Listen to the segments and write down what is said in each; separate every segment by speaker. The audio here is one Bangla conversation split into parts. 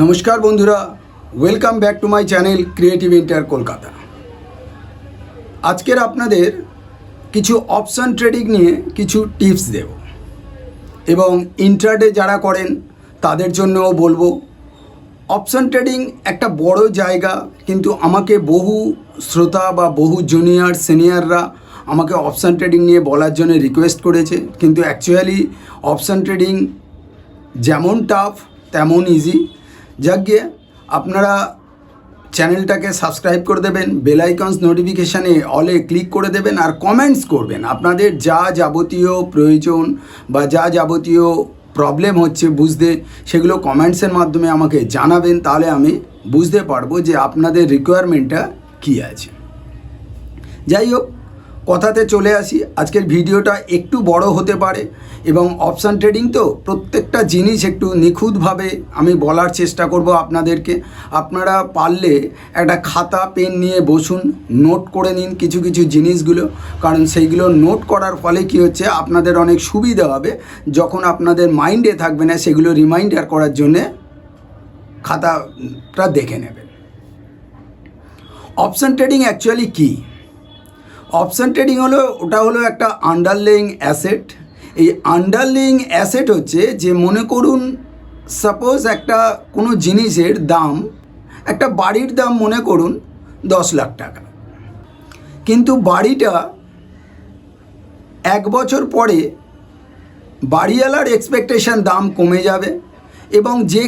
Speaker 1: নমস্কার বন্ধুরা, welcome back to my channel creative inter Kolkata. আজকের আপনাদের কিছু অপশান ট্রেডিং নিয়ে কিছু টিপস দেব এবং ইন্ট্রাডে যারা করেন তাদের জন্যও বলবো। অপশান ট্রেডিং একটা বড় জায়গা, কিন্তু আমাকে বহু শ্রোতা বা বহু জুনিয়র সিনিয়ররা আমাকে অপশান ট্রেডিং নিয়ে বলার জন্য রিকোয়েস্ট করেছে, কিন্তু অ্যাকচুয়ালি অপশান ট্রেডিং যেমন টাফ তেমন ইজি। যাক গিয়ে আপনারা চ্যানেলটাকে সাবস্ক্রাইব করে দেবেন, বেল আইকনস নোটিফিকেশানে অলে ক্লিক করে দেবেন আর কমেন্টস করবেন। আপনাদের যা যাবতীয় প্রয়োজন বা যা যাবতীয় প্রবলেম হচ্ছে বুঝতে, সেগুলো কমেন্টসের মাধ্যমে আমাকে জানাবেন, তাহলে আমি বুঝতে পারবো যে আপনাদের রিকোয়ারমেন্টটা কী আছে। যাই হোক, কথাতে চলে আসি। আজকের ভিডিওটা একটু বড় হতে পারে এবং অপশান ট্রেডিং তো প্রত্যেকটা জিনিস একটু নিখুঁতভাবে আমি বলার চেষ্টা করব আপনাদেরকে। আপনারা পারলে একটা খাতা পেন নিয়ে বসুন, নোট করে নিন কিছু কিছু জিনিসগুলো, কারণ সেইগুলো নোট করার ফলে কী হচ্ছে, আপনাদের অনেক সুবিধা হবে। যখন আপনাদের মাইন্ডে থাকবে না, সেগুলো রিমাইন্ডার করার জন্যে খাতাটা দেখে নেবেন। অপশান ট্রেডিং অ্যাকচুয়ালি কী? অপশান ট্রেডিং ওটা হলো একটা আন্ডারলেইং অ্যাসেট। এই আন্ডারলেইং অ্যাসেট হচ্ছে যে, মনে করুন সাপোজ একটা কোনো জিনিসের দাম, একটা বাড়ির দাম মনে করুন 10 লাখ টাকা, কিন্তু বাড়িটা 1 বছর পরে বাড়িওয়ালার এক্সপেকটেশন দাম কমে যাবে এবং যে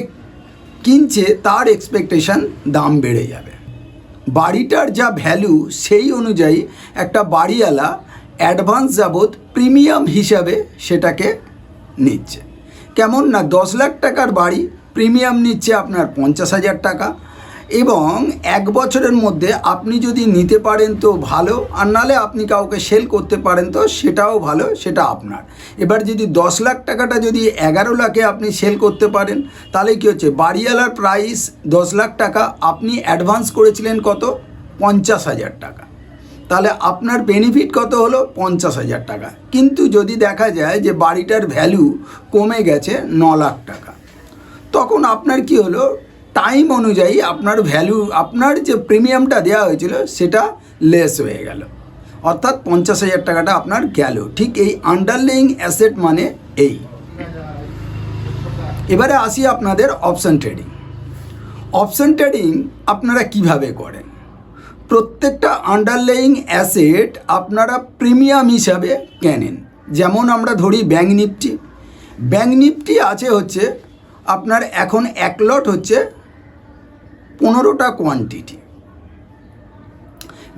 Speaker 1: কিনছে তার এক্সপেকটেশন দাম বেড়ে যাবে। বাড়িটার যা ভ্যালু সেই অনুযায়ী একটা বাড়িওয়ালা অ্যাডভান্স যাবৎ প্রিমিয়াম হিসাবে সেটাকে নিচ্ছে। কেমন না, 10 লাখ টাকার বাড়ি প্রিমিয়াম নিচ্ছে আপনার 50,000 টাকা, এবং 1 বছরের মধ্যে আপনি যদি নিতে পারেন তো ভালো, আর নাহলে আপনি কাউকে সেল করতে পারেন তো সেটাও ভালো, সেটা আপনার। এবার যদি 10 লাখ টাকাটা যদি 11 লাখে আপনি সেল করতে পারেন, তাহলে কী হচ্ছে, বাড়িওয়ালার প্রাইস 10 লাখ টাকা, আপনি অ্যাডভান্স করেছিলেন কত, 50,000 টাকা, তাহলে আপনার বেনিফিট কত হলো, 50,000 টাকা। কিন্তু যদি দেখা যায় যে বাড়িটার ভ্যালু কমে গেছে 9 লাখ টাকা, তখন আপনার কি হলো, টাইম অনুযায়ী আপনার ভ্যালু, আপনার যে প্রিমিয়ামটা দেওয়া হয়েছিল সেটা লেস হয়ে গেল, অর্থাৎ 50,000 টাকাটা আপনার গেল। ঠিক এই আন্ডারলেইং অ্যাসেট মানে এই। এবারে আসি আপনাদের অপশান ট্রেডিং। অপশান ট্রেডিং আপনারা কিভাবে করেন? প্রত্যেকটা আন্ডারলেইং অ্যাসেট আপনারা প্রিমিয়াম হিসাবে কেনেন। যেমন আমরা ধরি ব্যাঙ্ক নিফটি। ব্যাঙ্ক নিফটি আছে হচ্ছে আপনার এখন 1 লট হচ্ছে 15টা কোয়ান্টিটি।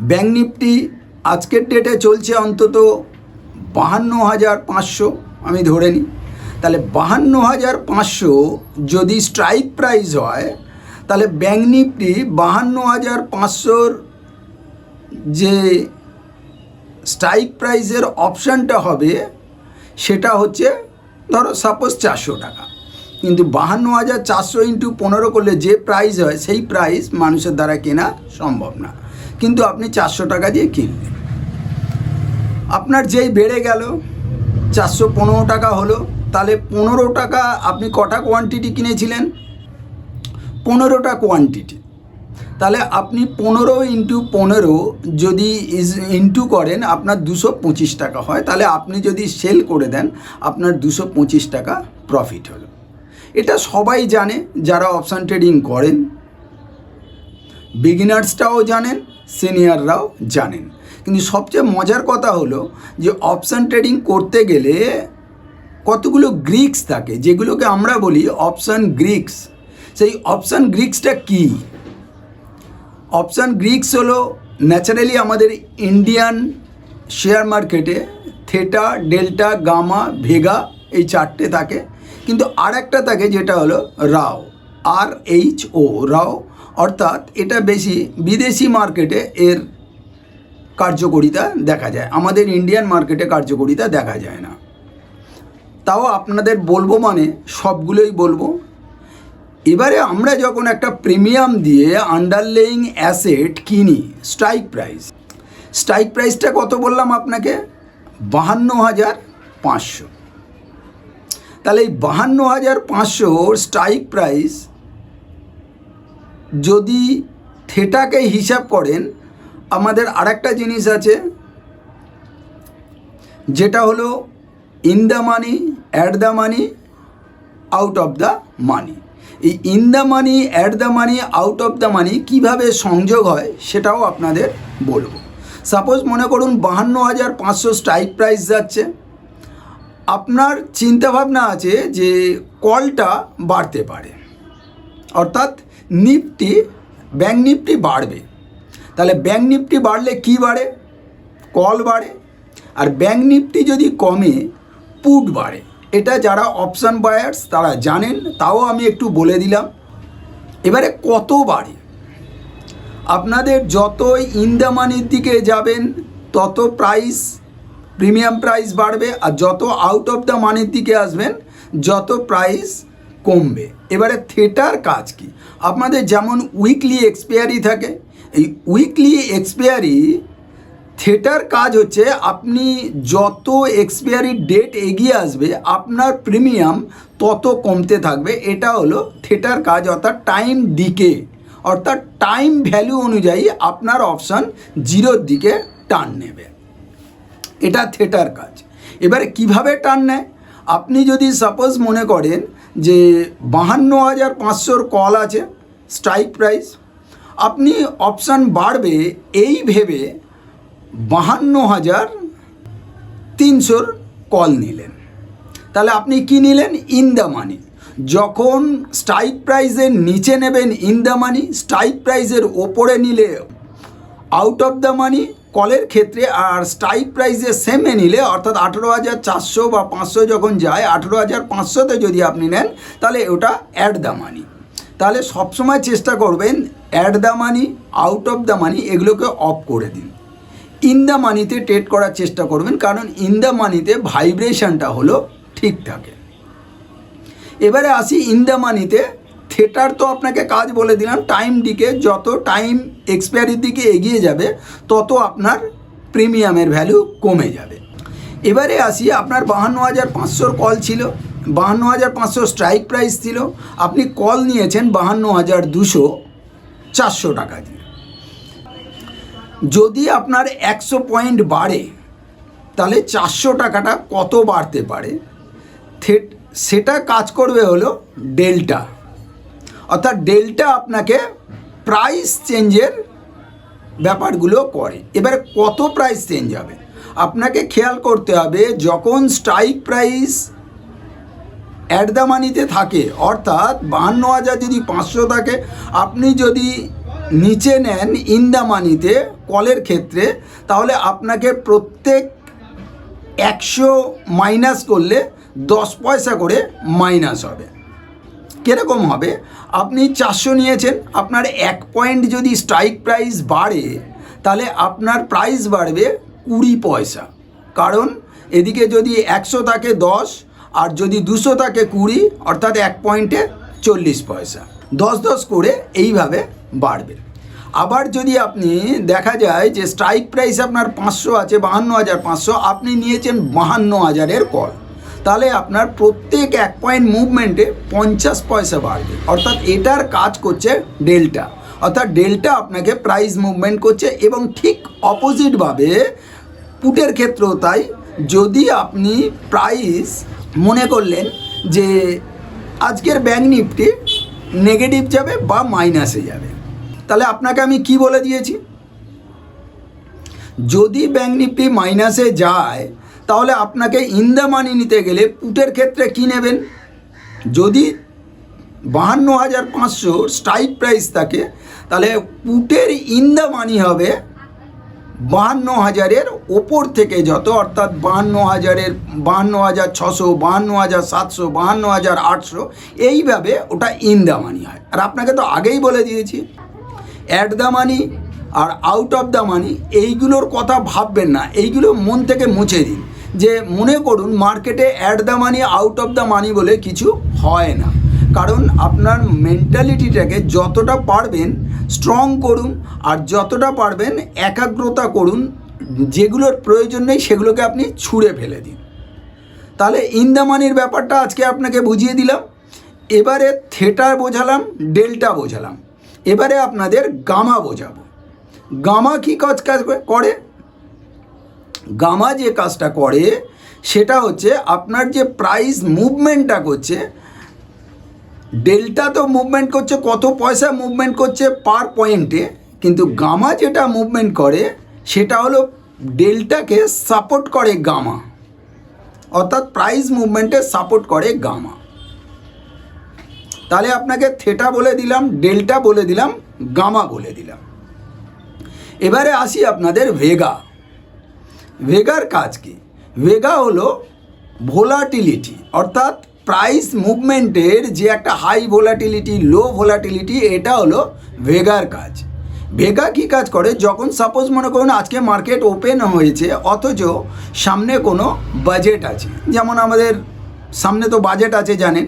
Speaker 1: ব্যাঙ্ক নিফটি আজকের ডেটে চলছে অন্তত 52,500 আমি ধরে নিই। তাহলে 52,500 যদি স্ট্রাইক প্রাইস হয়, তাহলে ব্যাঙ্ক নিফটি 52,500 যে স্ট্রাইক প্রাইসের অপশানটা হবে সেটা হচ্ছে ধরো সাপোজ 400 টাকা, কিন্তু 52,400 ইন্টু 15 করলে যে প্রাইস হয় সেই প্রাইস মানুষের দ্বারা কেনা সম্ভব না, কিন্তু আপনি 400 টাকা দিয়ে কিনলেন। আপনার যেই বেড়ে গেল 415 টাকা হলো, তাহলে 15 টাকা আপনি কটা কোয়ান্টিটি কিনেছিলেন, 15টা কোয়ান্টিটি। তাহলে আপনি 15 ইন্টু 15 যদি ইন্টু করেন, আপনার 225 টাকা হয়। তাহলে আপনি যদি সেল করে দেন, আপনার 225 টাকা প্রফিট হলো। এটা সবাই জানে যারা অপশান ট্রেডিং করেন, বিগিনার্সটাও জানেন, সিনিয়ররাও জানেন। কিন্তু সবচেয়ে মজার কথা হলো যে অপশান ট্রেডিং করতে গেলে কতগুলো গ্রিক্স থাকে, যেগুলোকে আমরা বলি অপশান গ্রিক্স। সেই অপশান গ্রিক্সটা কী? অপশান গ্রিক্স হলো ন্যাচারালি আমাদের ইন্ডিয়ান শেয়ার মার্কেটে থেটা, ডেল্টা, গামা, ভেগা এই 4টে থাকে, কিন্তু আর একটা থাকে যেটা হলো রাও, RHO, রাও। অর্থাৎ এটা বেশি বিদেশি মার্কেটে এর কার্যকারিতা দেখা যায়, আমাদের ইন্ডিয়ান মার্কেটে কার্যকারিতা দেখা যায় না। তাও আপনাদের বলবো মানে সবগুলোই বলবো। এবারে আমরা যখন একটা প্রিমিয়াম দিয়ে আন্ডারলেইং অ্যাসেট কিনি, স্ট্রাইক প্রাইসটা কত বললাম আপনাকে, 52,500। তাহলে এই 52,500 স্ট্রাইক প্রাইস যদি থেটাকে হিসাব করেন, আমাদের আরেকটা জিনিস আছে যেটা হলো in the money, at the money, out of the money. এই in the money, at the money, out of the money কীভাবে সংযোগ হয় সেটাও আপনাদের বলবো। সাপোজ মনে করুন 52,500 স্ট্রাইক প্রাইস যাচ্ছে, আপনার চিন্তাভাবনা আছে যে কলটা বাড়তে পারে, অর্থাৎ নিফটি, ব্যাঙ্ক নিফটি বাড়বে। তাহলে ব্যাঙ্ক নিফটি বাড়লে কি বাড়ে? কল বাড়ে। আর ব্যাঙ্ক নিফটি যদি কমে, পুট বাড়ে। এটা যারা অপশান বায়ার্স তারা জানেন, তাও আমি একটু বলে দিলাম। এবারে কত বাড়ে? আপনাদের যতই ইন দ্য মানির দিকে যাবেন তত প্রাইস, প্রিমিয়াম প্রাইস বাড়বে, আর যত আউট অফ দ্য মানির দিকে আসবেন যত প্রাইস কমবে। এবারে থেটার কাজ কি? আপনাদের যেমন উইকলি এক্সপায়ারি থাকে, এই উইকলি এক্সপায়ারি থেটার কাজ হচ্ছে আপনি যত এক্সপায়ারি ডেট এগিয়ে আসবে আপনার প্রিমিয়াম তত কমতে থাকবে। এটা হলো থেটার কাজ, অর্থাৎ টাইম ডিকে, অর্থাৎ টাইম ভ্যালু অনুযায়ী আপনার অপশান জিরোর দিকে টার্ন নেবে। এটা থেটার কাজ। এবারে কিভাবে টার্ন নেয়? আপনি যদি সাপোজ মনে করেন যে 52,500 কল আছে স্ট্রাইক প্রাইস, আপনি অপশান বাড়বে এই ভেবে 52,300 কল নিলেন, তাহলে আপনি কি নিলেন? ইন দ্য মানি। যখন স্ট্রাইক প্রাইসের নিচে নেবেন ইন দ্য মানি, স্ট্রাইক প্রাইসের ওপরে নিলে আউট অফ দ্য মানি কলের ক্ষেত্রে, আর স্ট্রাইক প্রাইসে সেমে নিলে অর্থাৎ 18,400 বা 500 যখন যায় 18,500তে যদি আপনি নেন তাহলে ওটা অ্যাট দ্য মানি। তাহলে সবসময় চেষ্টা করবেন at the money, out of the money এগুলোকে অফ করে দিন। ইন দ্য মানিতে ট্রেড করার চেষ্টা করবেন, কারণ ইন দ্য মানিতে ভাইব্রেশনটা হলো ঠিক থাকে। এবারে আসি ইন দ্য মানিতে থেটার, তো আপনাকে কাজ বলে দিলাম। টাইম দিকে যত টাইম এক্সপায়ারির দিকে এগিয়ে যাবে তত আপনার প্রিমিয়ামের ভ্যালু কমে যাবে। এবারে আসি, আপনার 52,500 কল ছিল, 52,500 স্ট্রাইক প্রাইস ছিল, আপনি কল নিয়েছেন 52,200 400 টাকা দিয়ে। যদি আপনার 100 পয়েন্ট বাড়ে তাহলে 400 টাকাটা কত বাড়তে পারে? সেটা কাজ করবে হলো ডেল্টা, অর্থাৎ ডেল্টা আপনাকে প্রাইস চেঞ্জের ব্যাপারগুলো করে। এবারে কত প্রাইস চেঞ্জ হবে আপনাকে খেয়াল করতে হবে। যখন স্ট্রাইক প্রাইস অ্যাট দ্য মানিতে থাকে, অর্থাৎ 52,000 যদি 500 থাকে, আপনি যদি নিচে নেন ইন দ্য মানিতে কলের ক্ষেত্রে, তাহলে আপনাকে প্রত্যেক 100 মাইনাস করলে 10 পয়সা করে মাইনাস হবে। কীরকম হবে? আপনি 400 নিয়েছেন, আপনার 1 পয়েন্ট যদি স্ট্রাইক প্রাইস বাড়ে তাহলে আপনার প্রাইস বাড়বে 20 পয়সা, কারণ এদিকে যদি 100 থাকে 10 আর যদি 200 থাকে 20, অর্থাৎ 1 পয়েন্টে 40 পয়সা, 10 করে এইভাবে বাড়বে। আবার যদি আপনি দেখা যায় যে স্ট্রাইক প্রাইস আপনার 500 আছে, 52,500, আপনি নিয়েছেন 52,000-এর কল, তাহলে আপনার প্রত্যেক 1 পয়েন্ট মুভমেন্টে 50 পয়সা বাড়বে। অর্থাৎ এটার কাজ করছে ডেল্টা, অর্থাৎ ডেল্টা আপনাকে প্রাইস মুভমেন্ট করছে। এবং ঠিক অপোজিটভাবে পুটের ক্ষেত্রেও তাই। যদি আপনি প্রাইস মনে করলেন যে আজকের ব্যাঙ্ক নিফটি নেগেটিভ যাবে বা মাইনাসে যাবে, তাহলে আপনাকে আমি কি বলে দিয়েছি? যদি ব্যাঙ্ক নিফটি মাইনাসে যায় তাহলে আপনাকে ইন দ্য মানি নিতে গেলে পুটের ক্ষেত্রে কি নেবেন? যদি 52,500 স্ট্রাইক প্রাইস থাকে তাহলে পুটের ইন দ্য মানি হবে 52,000-এর ওপর থেকে যত, অর্থাৎ 52,000-এর 52,600, 52,700, 52,800, এইভাবে ওটা ইন দ্য মানি হয়। আর আপনাকে তো আগেই বলে দিয়েছি অ্যাট দ্য মানি আর আউট অফ দ্য মানি এইগুলোর কথা ভাববেন না, এইগুলো মন থেকে মুছে দিন। যে মনে করুন মার্কেটে at the money, out of the মানি বলে কিছু হয় না, কারণ আপনার মেন্টালিটিটাকে যতটা পারবেন স্ট্রং করুন, আর যতটা পারবেন একাগ্রতা করুন, যেগুলোর প্রয়োজন নেই সেগুলোকে আপনি ছুঁড়ে ফেলে দিন। তাহলে ইন দ্য মানির ব্যাপারটা আজকে আপনাকে বুঝিয়ে দিলাম। এবারে থেটা বোঝালাম, ডেল্টা বোঝালাম। এবারে আপনাদের গামা বোঝাবো। গামা কী কাজ করে? গামা যে কাজটা করে সেটা হচ্ছে আপনার যে প্রাইস মুভমেন্টটা করছে, ডেল্টা তো মুভমেন্ট করছে কত পয়সা মুভমেন্ট করছে পার পয়েন্টে, কিন্তু গামা যেটা মুভমেন্ট করে সেটা হলো ডেল্টাকে সাপোর্ট করে গামা, অর্থাৎ প্রাইস মুভমেন্টে সাপোর্ট করে গামা। তাহলে আপনাকে থেটা বলে দিলাম, ডেল্টা বলে দিলাম, গামা বলে দিলাম। এবারে আসি আপনাদের ভেগা। ভেগার কাজ কি? ভেগা হলো ভোলাটিলিটি, অর্থাৎ প্রাইস মুভমেন্টের যে একটা হাই ভোলাটিলিটি, লো ভোলাটিলিটি, এটা হলো ভেগার কাজ। ভেগা কী কাজ করে? যখন সাপোজ মনে করুন আজকে মার্কেট ওপেন হয়েছে অথচ সামনে কোনো বাজেট আছে, যেমন আমাদের সামনে তো বাজেট আছে জানেন,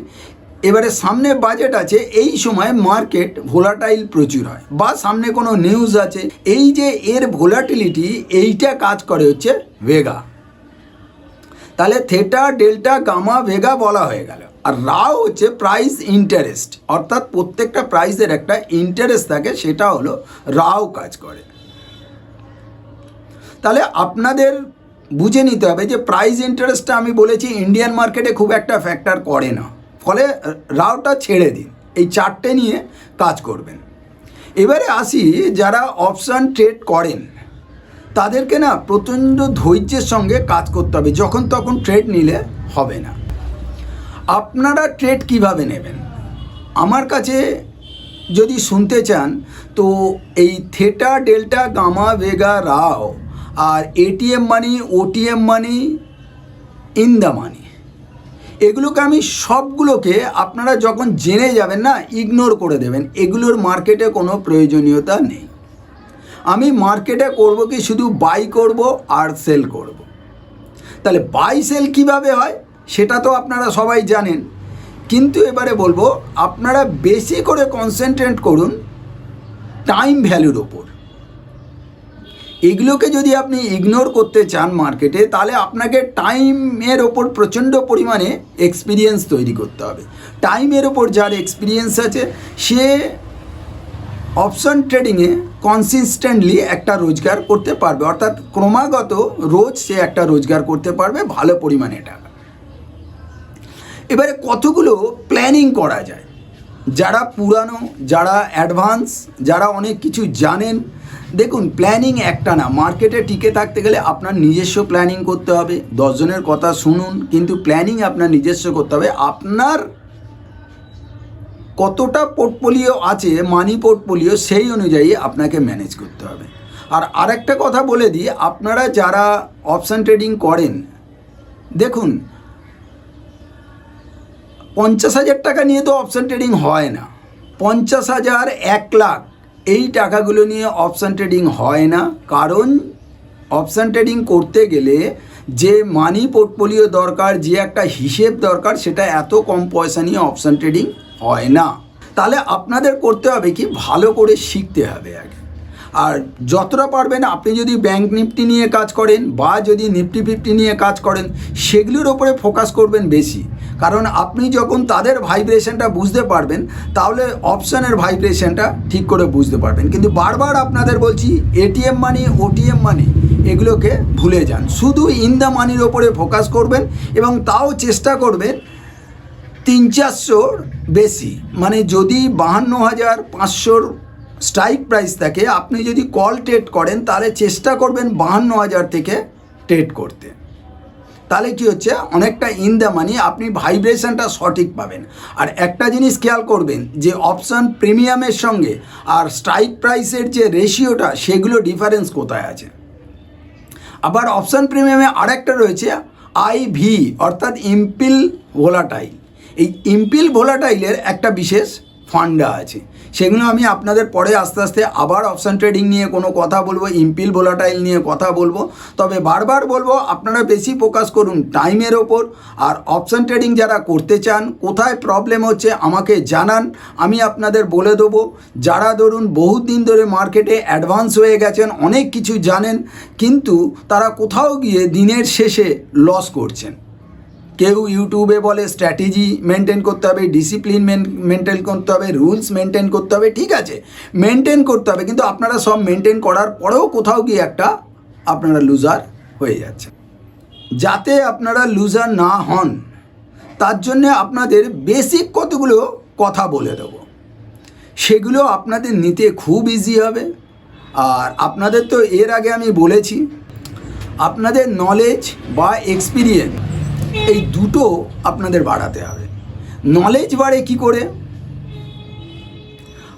Speaker 1: এবারে সামনে বাজেট আছে, এই সময় মার্কেট ভোলাটাইল প্রচুর হয়, বা সামনে কোনো নিউজ আছে, এই যে এর ভোলাটিলিটি এইটা কাজ করে হচ্ছে ভেগা। তাহলে থেটা, ডেল্টা, গামা, ভেগা বলা হয়ে গেল। আর রাও হচ্ছে প্রাইস ইন্টারেস্ট, অর্থাৎ প্রত্যেকটা প্রাইসের একটা ইন্টারেস্ট থাকে, সেটা হলো রাও কাজ করে। তাহলে আপনাদের বুঝে নিতে হবে যে প্রাইস ইন্টারেস্টটা আমি বলেছি ইন্ডিয়ান মার্কেটে খুব একটা ফ্যাক্টর করে না, ফলে রাওটা ছেড়ে দিন, এই চারটে নিয়ে কাজ করবেন। এবারে আসি যারা অপশান ট্রেড করেন তাদেরকে না প্রচণ্ড ধৈর্যের সঙ্গে কাজ করতে হবে, যখন তখন ট্রেড নিলে হবে না। আপনারা ট্রেড কিভাবে নেবেন আমার কাছে যদি শুনতে চান তো এই theta, delta, gamma, vega, rho আর ATM money, OTM money, in the money, এগুলোকে আমি সবগুলোকে আপনারা যখন জেনে যাবেন না ইগনোর করে দেবেন, এগুলোর মার্কেটে কোনো প্রয়োজনীয়তা নেই। আমি মার্কেটে করব কি শুধু বাই করব আর সেল করব। তাহলে বাই সেল কিভাবে হয় সেটা তো আপনারা সবাই জানেন, কিন্তু এবারে বলবো আপনারা বেশি করে কনসেন্ট্রেট করুন টাইম ভ্যালুর ওপর। এগুলোকে যদি আপনি ইগনোর করতে চান মার্কেটে, তাহলে আপনাকে টাইমের ওপর প্রচণ্ড পরিমাণে এক্সপিরিয়েন্স তৈরি করতে হবে। টাইমের ওপর যার এক্সপিরিয়েন্স আছে সে অপশন ট্রেডিংয়ে কনসিস্টেন্টলি একটা রোজগার করতে পারবে, অর্থাৎ ক্রমাগত রোজ সে একটা রোজগার করতে পারবে ভালো পরিমাণে টাকা। এবারে কতগুলো প্ল্যানিং করা যায়, যারা পুরানো, যারা অ্যাডভান্স, যারা অনেক কিছু জানেন। দেখুন, প্ল্যানিং একটা না, মার্কেটে টিকে থাকতে গেলে আপনার নিজস্ব প্ল্যানিং করতে হবে। 10 জনের কথা শুনুন, কিন্তু প্ল্যানিং আপনার নিজস্ব করতে হবে। আপনার কতটা পোর্টফোলিও আছে, মানি পোর্টফোলিও, সেই অনুযায়ী আপনাকে ম্যানেজ করতে হবে। আর আরেকটা কথা বলে দিই, আপনারা যারা অপশন ট্রেডিং করেন, দেখুন 50,000 টাকা নিয়ে তো অপশন ট্রেডিং হয় না। 50,000, 1 লাখ এই টাকাগুলো নিয়ে অপশন ট্রেডিং হয় না, কারণ অপশন ট্রেডিং করতে গেলে যে মানি পোর্টফোলিও দরকার, যে একটা হিসেব দরকার, সেটা এত কম পয়সা নিয়ে অপশন ট্রেডিং হয় না। তাহলে আপনাদের করতে হবে কি, ভালো করে শিখতে হবে আগে। আর যতটা পারবেন আপনি যদি ব্যাঙ্ক নিফটি নিয়ে কাজ করেন বা যদি নিফটি 50 নিয়ে কাজ করেন, সেগুলোর ওপরে ফোকাস করবেন বেশি, কারণ আপনি যখন তাদের ভাইব্রেশনটা বুঝতে পারবেন তাহলে অপশানের ভাইব্রেশনটা ঠিক করে বুঝতে পারবেন। কিন্তু বারবার আপনাদের বলছি এটিএম মানি, ওটিএম মানি এগুলোকে ভুলে যান, শুধু ইন দ্য মানির ওপরে ফোকাস করবেন, এবং তাও চেষ্টা করবেন 300-400 বেশি, মানে যদি 52,500 স্ট্রাইক প্রাইস থাকে, আপনি যদি কল ট্রেড করেন তাহলে চেষ্টা করবেন 52,000 থেকে ট্রেড করতে। তাহলে কি হচ্ছে, অনেকটা ইন দ্য মানি, আপনি ভাইব্রেশনটা সঠিক পাবেন। আর একটা জিনিস খেয়াল করবেন যে অপশান প্রিমিয়ামের সঙ্গে আর স্ট্রাইক প্রাইসের যে রেশিওটা, সেগুলো ডিফারেন্স কোথায় আছে। আবার অপশান প্রিমিয়ামে আরেকটা রয়েছে আইভি, অর্থাৎ ইম্পিল ভোলাটাইল। এই ইম্পিল ভোলাটাইলের একটা বিশেষ ফান্ডা আছে, সেগুলো আমি আপনাদের পরে আস্তে আস্তে আবার অপশান ট্রেডিং নিয়ে কোনো কথা বলবো, ইম্পিল ভোলাটাইল নিয়ে কথা বলবো। তবে বারবার বলবো আপনারা বেশি ফোকাস করুন টাইমের ওপর। আর অপশান ট্রেডিং যারা করতে চান, কোথায় প্রবলেম হচ্ছে আমাকে জানান, আমি আপনাদের বলে দেবো। যারা ধরুন বহুত দিন ধরে মার্কেটে অ্যাডভান্স হয়ে গেছেন, অনেক কিছু জানেন, কিন্তু তারা কোথাও গিয়ে দিনের শেষে লস করছেন, কেউ ইউটিউবে বলে স্ট্র্যাটেজি মেনটেন করতে হবে, ডিসিপ্লিন মেনটেন করতে হবে, রুলস মেনটেন করতে হবে। ঠিক আছে, মেনটেন করতে হবে, কিন্তু আপনারা সব মেনটেন করার পরেও কোথাও গিয়ে একটা আপনারা লুজার হয়ে যাচ্ছে। যাতে আপনারা লুজার না হন তার জন্যে আপনাদের বেসিক কতগুলো কথা বলে দেবো, সেগুলো আপনাদের নিতে খুব ইজি হবে। আর আপনাদের তো এর আগে আমি বলেছি, আপনাদের নলেজ বা এক্সপিরিয়েন্স এই দুটো আপনাদের বাড়াতে হবে। নলেজ বাড়ে কি করে?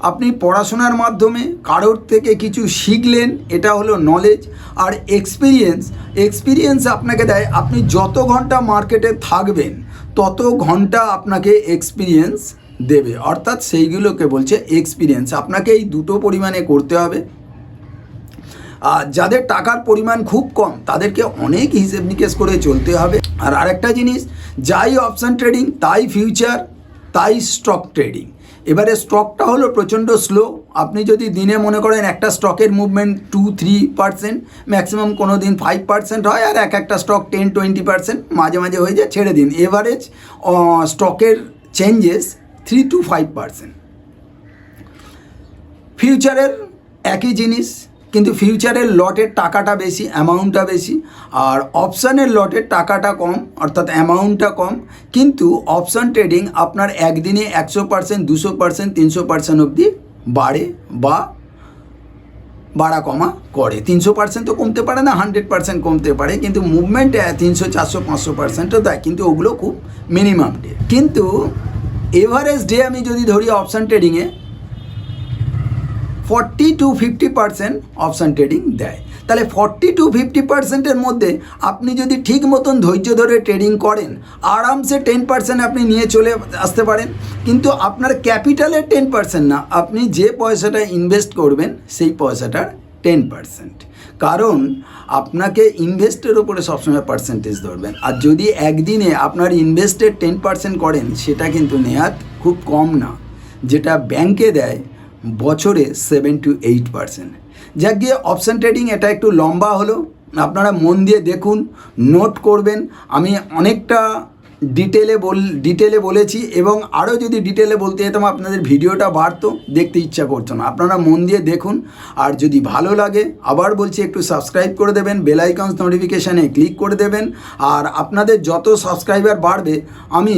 Speaker 1: আপনি পড়াশোনার মাধ্যমে কারোর থেকে কিছু শিখলেন, এটা হলো নলেজ। আর এক্সপিরিয়েন্স আপনাকে দেয়, আপনি যত ঘন্টা মার্কেটে থাকবেন তত ঘন্টা আপনাকে এক্সপিরিয়েন্স দেবে, অর্থাৎ সেইগুলোকে বলছে এক্সপিরিয়েন্স। আপনাকে এই দুটো পরিমাণে করতে হবে। আর যাদের টাকার পরিমাণ খুব কম তাদেরকে অনেক হিসেব নিকেশ করে চলতে হবে। আর আরেকটা জিনিস, যাই অপশান ট্রেডিং তাই ফিউচার তাই স্টক ট্রেডিং। এবারে স্টকটা হলো প্রচণ্ড স্লো। আপনি যদি দিনে মনে করেন একটা স্টকের মুভমেন্ট 2-3%, ম্যাক্সিমাম কোনো দিন 5% হয়, আর একটা স্টক 10-20% মাঝে মাঝে হয়ে যায়, ছেড়ে দিন। এভারেজ স্টকের চেঞ্জেস 3-5%। ফিউচারের একই জিনিস, কিন্তু ফিউচারের লটের টাকাটা বেশি, অ্যামাউন্টটা বেশি, আর অপশানের লটের টাকাটা কম, অর্থাৎ অ্যামাউন্টটা কম। কিন্তু অপশান ট্রেডিং আপনার একদিনে 100%, 200%, 300% অবধি বাড়ে বা বাড়া কমা করে। 300% তো কমতে পারে না, 100% কমতে পারে, কিন্তু মুভমেন্ট 300, 400, 500%ও দেয়, কিন্তু ওগুলো খুব মিনিমাম ডে। কিন্তু এভারেজ ডে আমি যদি ধরি অপশান ট্রেডিংয়ে 40-50% অপশান ট্রেডিং দেয়। তাহলে 40-50%-এর মধ্যে আপনি যদি ঠিক মতন ধৈর্য ধরে ট্রেডিং করেন, আরামসে 10% আপনি নিয়ে চলে আসতে পারেন। কিন্তু আপনার ক্যাপিটালের 10% না, আপনি যে পয়সাটা ইনভেস্ট করবেন সেই পয়সাটার 10%। কারণ আপনাকে ইনভেস্টের ওপরে সবসময় পার্সেন্টেজ ধরবেন। আর যদি একদিনে আপনার ইনভেস্টের 10% করেন, সেটা কিন্তু নেহাত খুব কম না, যেটা ব্যাংকে দেয় বছরে 7-8%। যাক গিয়ে অপশান ট্রেডিং এটা একটু লম্বা হলো, আপনারা মন দিয়ে দেখুন, নোট করবেন। আমি অনেকটা ডিটেলে বলেছি, এবং আরও যদি ডিটেলে বলতে যেতাম আপনাদের ভিডিওটা বাড়তো, দেখতে ইচ্ছা করতো না। আপনারা মন দিয়ে দেখুন, আর যদি ভালো লাগে আবার বলছি একটু সাবস্ক্রাইব করে দেবেন, বেল আইকনস নোটিফিকেশানে ক্লিক করে দেবেন। আর আপনাদের যত সাবস্ক্রাইবার বাড়বে আমি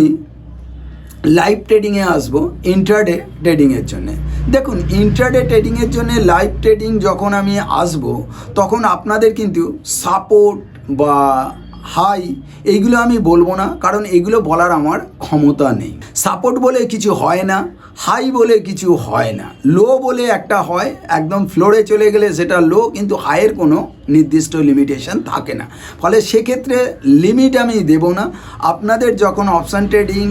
Speaker 1: লাইভ ট্রেডিংয়ে আসবো ইন্ট্রাডে ট্রেডিংয়ের জন্যে। দেখুন, ইন্ট্রাডে ট্রেডিংয়ের জন্যে লাইভ ট্রেডিং যখন আমি আসবো, তখন আপনাদের কিন্তু সাপোর্ট বা হাই এইগুলো আমি বলবো না, কারণ এগুলো বলার আমার ক্ষমতা নেই। সাপোর্ট বলে কিছু হয় না, হাই বলে কিছু হয় না, লো বলে একটা হয়, একদম ফ্লোরে চলে গেলে সেটা লো, কিন্তু হাইয়ের কোনো নির্দিষ্ট লিমিটেশন থাকে না। ফলে সেক্ষেত্রে লিমিট আমি দেব না। আপনাদের যখন অপশান ট্রেডিং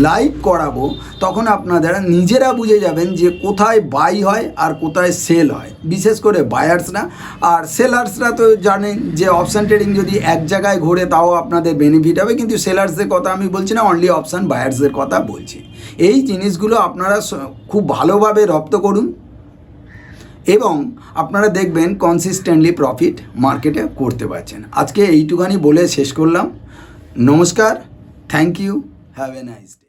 Speaker 1: লাইভ করাবো তখন আপনারা নিজেরা বুঝে যাবেন যে কোথায় বাই হয় আর কোথায় সেল হয়, বিশেষ করে বায়ার্সরা। আর সেলার্সরা তো জানেন যে অপশান ট্রেডিং যদি এক জায়গায় ঘোরে তাও আপনাদের বেনিফিট হবে, কিন্তু সেলার্সদের কথা আমি বলছি না, অনলি অপশান বায়ার্সদের কথা বলছি। এই জিনিসগুলো আপনারা খুব ভালোভাবে রপ্ত করুন, এবং আপনারা দেখবেন কনসিস্টেন্টলি প্রফিট মার্কেটে করতে পারছেন। আজকে এইটুখানি বলে শেষ করলাম। নমস্কার, thank you, have a nice day.